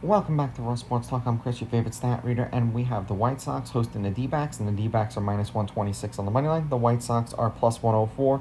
Welcome back to Raw Sports Talk. I'm Chris, your favorite stat reader, and we have the White Sox hosting the D-backs, and the D-backs are minus 126 on the money line. The White Sox are plus 104.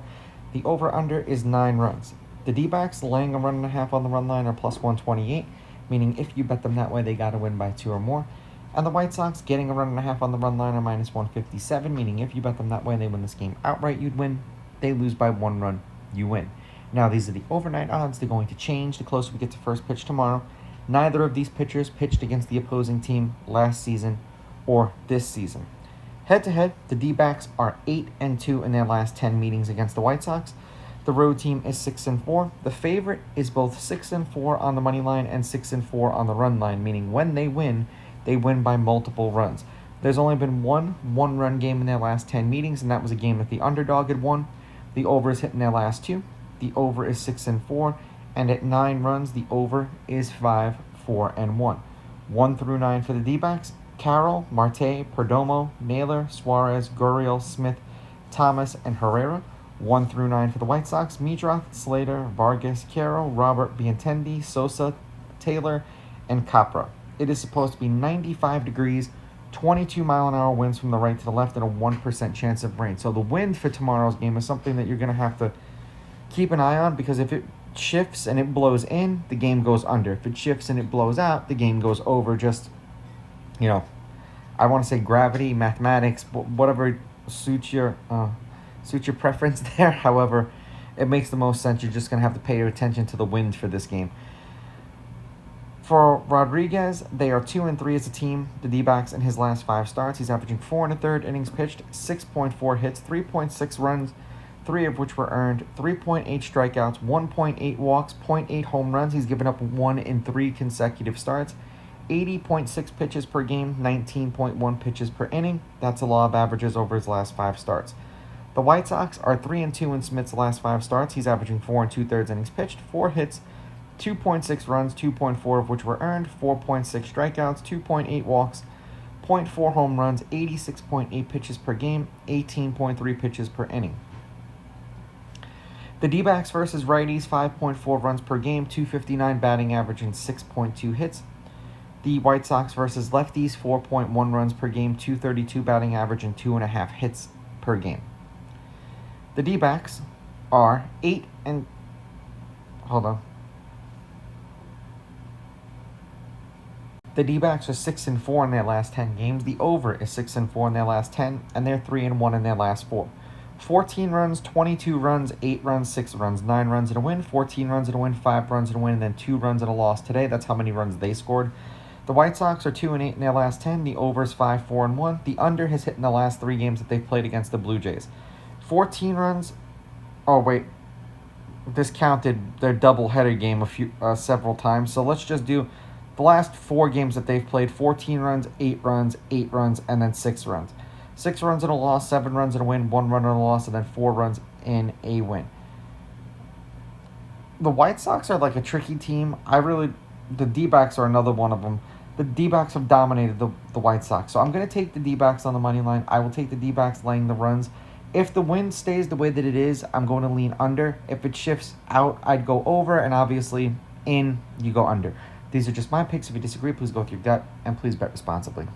The over-under is 9 runs. The D-backs laying a run and a half on the run line are plus 128, meaning if you bet them that way, they got to win by 2 or more. And the White Sox getting a run and a half on the run line are minus 157, meaning if you bet them that way, they win this game outright, you'd win. They lose by 1 run, you win. Now, these are the overnight odds. They're going to change the closer we get to first pitch tomorrow. Neither of these pitchers pitched against the opposing team last season or this season. Head-to-head, the D-backs are 8-2 in their last 10 meetings against the White Sox. The road team is 6-4. The favorite is both 6-4 on the money line and 6-4 on the run line, meaning when they win by multiple runs. There's only been one run game in their last 10 meetings, and that was a game that the underdog had won. The over is hitting their last 2. The over is 6-4. And at 9 runs, the over is 5-4-1. 1 through 9 for the D-backs: Carroll, Marte, Perdomo, Naylor, Suarez, Gurriel, Smith, Thomas, and Herrera. 1 through 9 for the White Sox: Meatroth, Slater, Vargas, Carroll, Robert Benintendi, Sosa, Taylor, and Capra. It is supposed to be 95 degrees, 22-mile-an-hour winds from the right to the left, and a 1% chance of rain. So the wind for tomorrow's game is something that you're going to have to keep an eye on, because if it shifts and it blows in, the game goes under. If it shifts and it blows out, the game goes over. Just, I want to say gravity, mathematics, whatever suits your preference there. However, it makes the most sense. You're just going to have to pay attention to the wind for this game. For Rodriguez, they are 2-3 as a team. The D-backs in his last 5 starts, he's averaging 4 1/3 innings pitched, 6.4 hits, 3.6 runs, 3 of which were earned, 3.8 strikeouts, 1.8 walks, 0.8 home runs. He's given up 1 in 3 consecutive starts, 80.6 pitches per game, 19.1 pitches per inning. That's a law of averages over his last 5 starts. The White Sox are 3-2 in Smith's last 5 starts. He's averaging 4 2/3 innings pitched, 4 hits, 2.6 runs, 2.4 of which were earned, 4.6 strikeouts, 2.8 walks, 0.4 home runs, 86.8 pitches per game, 18.3 pitches per inning. The D-backs versus righties: 5.4 runs per game, 259 batting average, and 6.2 hits. The White Sox versus lefties: 4.1 runs per game, 232 batting average, and 2.5 hits per game. The D-backs are The D-backs are 6-4 in their last 10 games. The over is 6-4 in their last 10, and they're 3-1 in their last 4. 14 runs, 22 runs, 8 runs, 6 runs, 9 runs and a win, 14 runs and a win, 5 runs and a win, and then 2 runs and a loss today. That's how many runs they scored. The White Sox are 2-8 in their last 10. The over is 5-4-1. The under has hit in the last 3 games that they've played against the Blue Jays. 14 runs. Oh, wait. This counted their doubleheader game several times. So let's just do the last 4 games that they've played: 14 runs, 8 runs, 8 runs, and then 6 runs. 6 runs and a loss, 7 runs and a win, 1 run and a loss, and then 4 runs in a win. The White Sox are like a tricky team. The D-backs are another one of them. The D-backs have dominated the White Sox. So I'm going to take the D-backs on the money line. I will take the D-backs laying the runs. If the wind stays the way that it is, I'm going to lean under. If it shifts out, I'd go over. And obviously, in, you go under. These are just my picks. If you disagree, please go with your gut. And please bet responsibly.